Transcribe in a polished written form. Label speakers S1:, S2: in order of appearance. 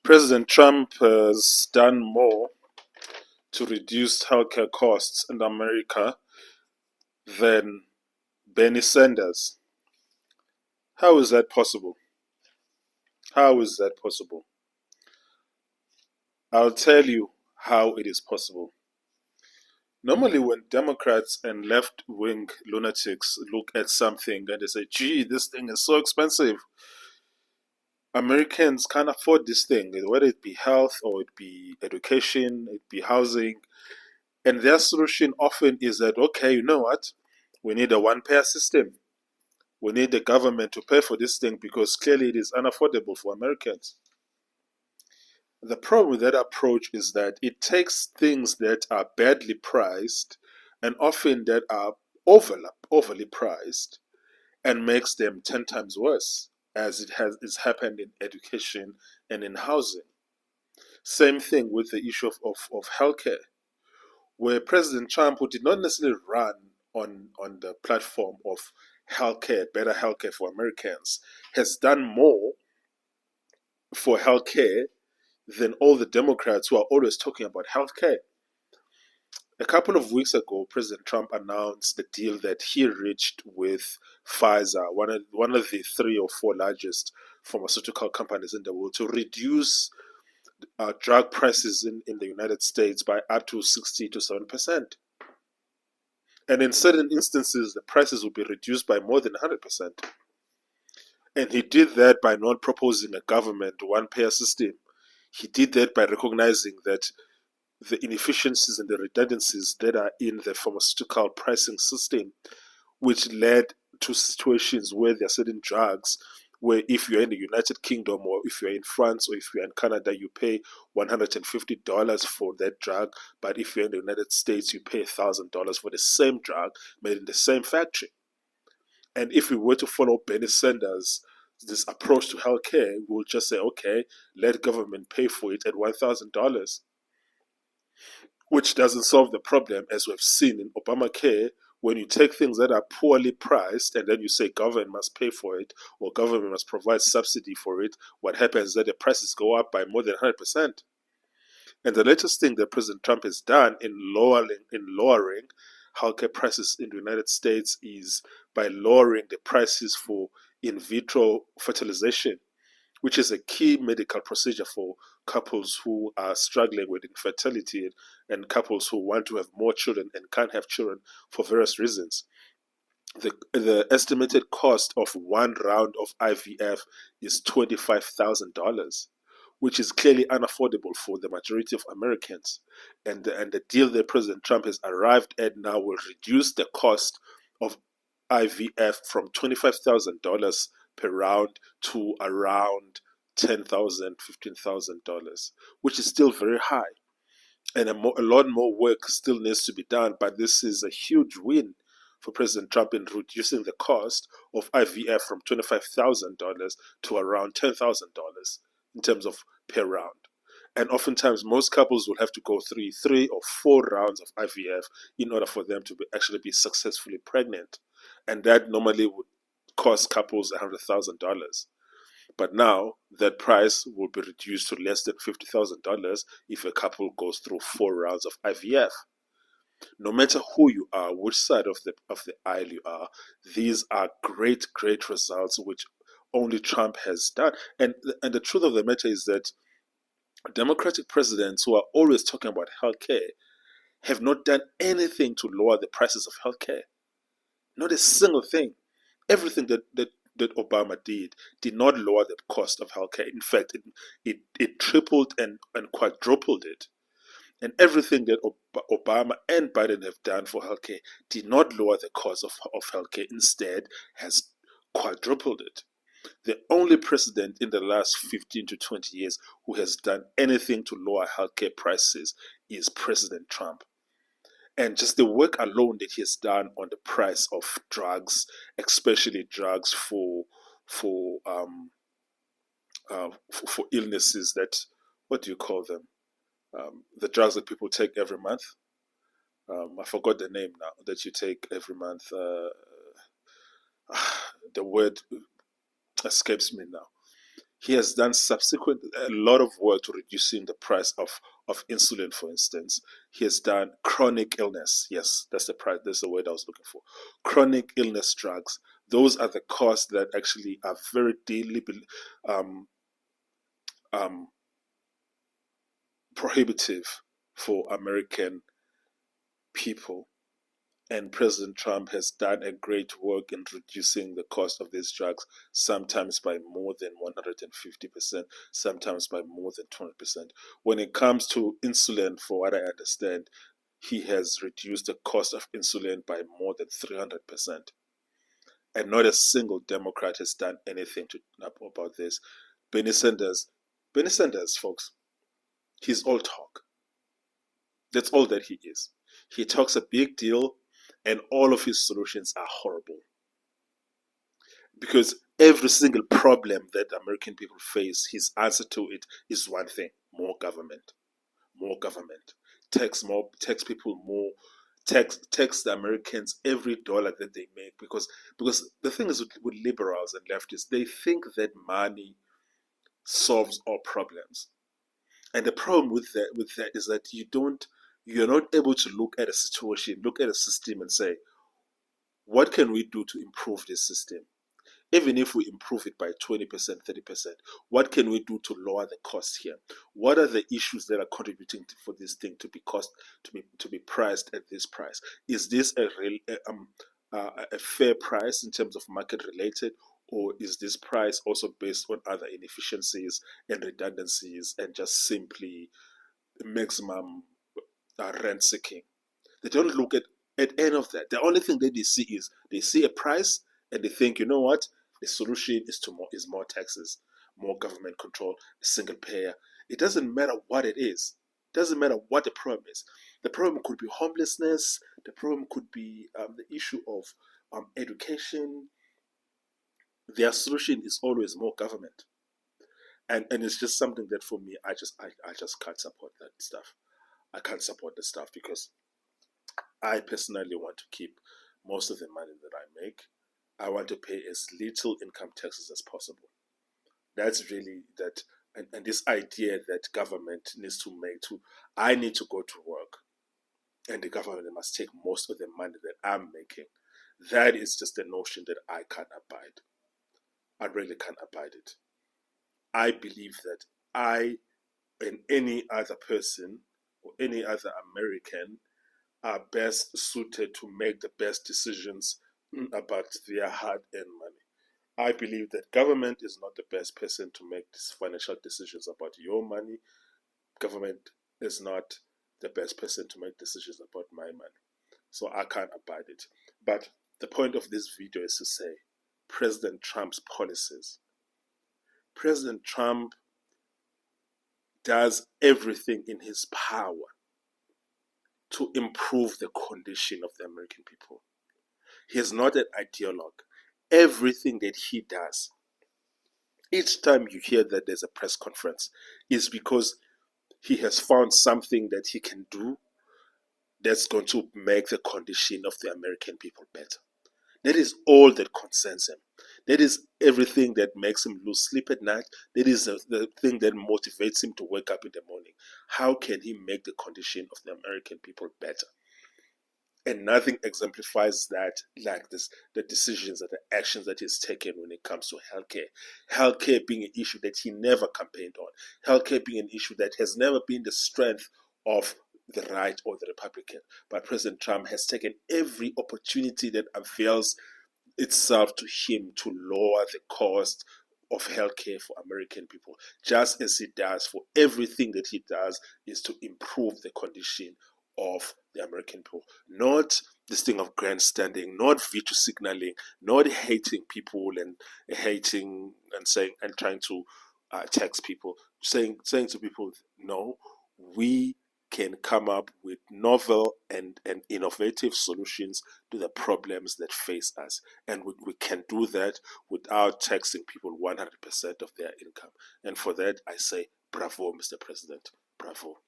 S1: President Trump has done more to reduce healthcare costs in America than Bernie Sanders. How is that possible? How is that possible? I'll tell you how it is possible. Normally, when Democrats and left wing lunatics look at something and they say, gee, this thing is so expensive, Americans can't afford this thing, whether it be health or it be education, it be housing. And their solution often is that, okay, you know what? We need a one payer system. We need the government to pay for this thing because clearly it is unaffordable for Americans. The problem with that approach is that it takes things that are badly priced and often that are overly priced and makes them 10 times worse, as it's happened in education and in housing. Same thing with the issue of healthcare, where President Trump, who did not necessarily run on the platform of healthcare, better healthcare for Americans, has done more for healthcare than all the Democrats who are always talking about healthcare. A couple of weeks ago, President Trump announced the deal that he reached with Pfizer, one of the three or four largest pharmaceutical companies in the world, to reduce drug prices in the United States by up to 60 to 7%. And in certain instances, the prices will be reduced by more than 100%. And he did that by not proposing a government one payer system. He did that by recognizing that the inefficiencies and the redundancies that are in the pharmaceutical pricing system, which led to situations where there are certain drugs where if you're in the United Kingdom or if you're in France or if you're in Canada, you pay $150 for that drug, but if you're in the United States, you pay $1,000 for the same drug made in the same factory. And if we were to follow Bernie Sanders' this approach to healthcare, we'll just say, okay, let government pay for it at $1,000, which doesn't solve the problem, as we've seen in Obamacare. When you take things that are poorly priced and then you say government must pay for it or government must provide subsidy for it, what happens is that the prices go up by more than 100%. And the latest thing that President Trump has done in lowering healthcare prices in the United States is by lowering the prices for in vitro fertilization, which is a key medical procedure for couples who are struggling with infertility and couples who want to have more children and can't have children for various reasons. The estimated cost of one round of IVF is $25,000, which is clearly unaffordable for the majority of Americans. And the deal that President Trump has arrived at now will reduce the cost of IVF from $25,000 per round to around $10,000, $15,000, which is still very high. And a lot more work still needs to be done, but this is a huge win for President Trump in reducing the cost of IVF from $25,000 to around $10,000 in terms of per round. And oftentimes, most couples will have to go through 3 or 4 rounds of IVF in order for them to actually be successfully pregnant. And that normally would cost couples $100,000. But now that price will be reduced to less than $50,000 if a couple goes through 4 rounds of IVF. No matter who you are, which side of the aisle you are, these are great results which only Trump has done. And the truth of the matter is that Democratic presidents who are always talking about healthcare have not done anything to lower the prices of healthcare. Not a single thing. Everything that Obama did not lower the cost of healthcare. In fact, it tripled and quadrupled it. And everything that Obama and Biden have done for healthcare did not lower the cost of healthcare. Instead, has quadrupled it. The only president in the last 15 to 20 years who has done anything to lower healthcare prices is President Trump. And just the work alone that he has done on the price of drugs, especially drugs for for illnesses that, what do you call them? The drugs that people take every month. I forgot the name now that you take every month. The word escapes me now. He has done subsequent a lot of work to reducing the price of insulin, for instance. He has done chronic illness. Yes, that's the price. That's the word I was looking for. Chronic illness drugs. Those are the costs that actually are very deeply um, um, prohibitive for American people. And President Trump has done a great work in reducing the cost of these drugs, sometimes by more than 150%, sometimes by more than 200%. When it comes to insulin, for what I understand, he has reduced the cost of insulin by more than 300%. And not a single Democrat has done anything about this. Bernie Sanders, Bernie Sanders, folks, he's all talk. That's all that he is. He talks a big deal, and all of his solutions are horrible. Because every single problem that American people face, his answer to it is one thing: more government, more government. Tax people more, tax the Americans every dollar that they make. Because the thing is with liberals and leftists, they think that money solves all problems. And the problem with that is that you're not able to look at a situation, look at a system and say, what can we do to improve this system? Even if we improve it by 20%, 30%, what can we do to lower the cost here? What are the issues that are contributing for this thing to be priced at this price? Is this a fair price in terms of market related, or is this price also based on other inefficiencies and redundancies and just simply maximum rent seeking? They don't look at any of that. The only thing that they see is they see a price and they think, you know what? The solution is more taxes, more government control, a single payer. It doesn't matter what it is. It doesn't matter what the problem is. The problem could be homelessness. The problem could be the issue of education. Their solution is always more government, and it's just something that for me, I just can't support that stuff. I can't support the stuff because I personally want to keep most of the money that I make. I want to pay as little income taxes as possible. That's really that, and this idea that government needs to I need to go to work and the government must take most of the money that I'm making. That is just a notion that I can't abide. I really can't abide it. I believe that I and any other person or any other American are best suited to make the best decisions about their hard-earned money. I believe that government is not the best person to make these financial decisions about your money. Government is not the best person to make decisions about my money. So I can't abide it. But the point of this video is to say President Trump's policies. President Trump does everything in his power to improve the condition of the American people. He is not an ideologue. Everything that he does, each time you hear that there's a press conference, is because he has found something that he can do that's going to make the condition of the American people better. That is all that concerns him. That is everything that makes him lose sleep at night. That is the thing that motivates him to wake up in the morning. How can he make the condition of the American people better? And nothing exemplifies that like this, the decisions and the actions that he's taken when it comes to healthcare. Healthcare being an issue that he never campaigned on. Healthcare being an issue that has never been the strength of the right or the Republican. But President Trump has taken every opportunity that avails itself to him to lower the cost of healthcare for American people, just as he does for everything that he does is to improve the condition of the American people. Not this thing of grandstanding, not virtue signaling, not hating people and hating and saying and trying to tax people, saying to people, no, we can come up with novel and innovative solutions to the problems that face us. And we can do that without taxing people 100% of their income. And for that, I say, bravo, Mr. President. Bravo.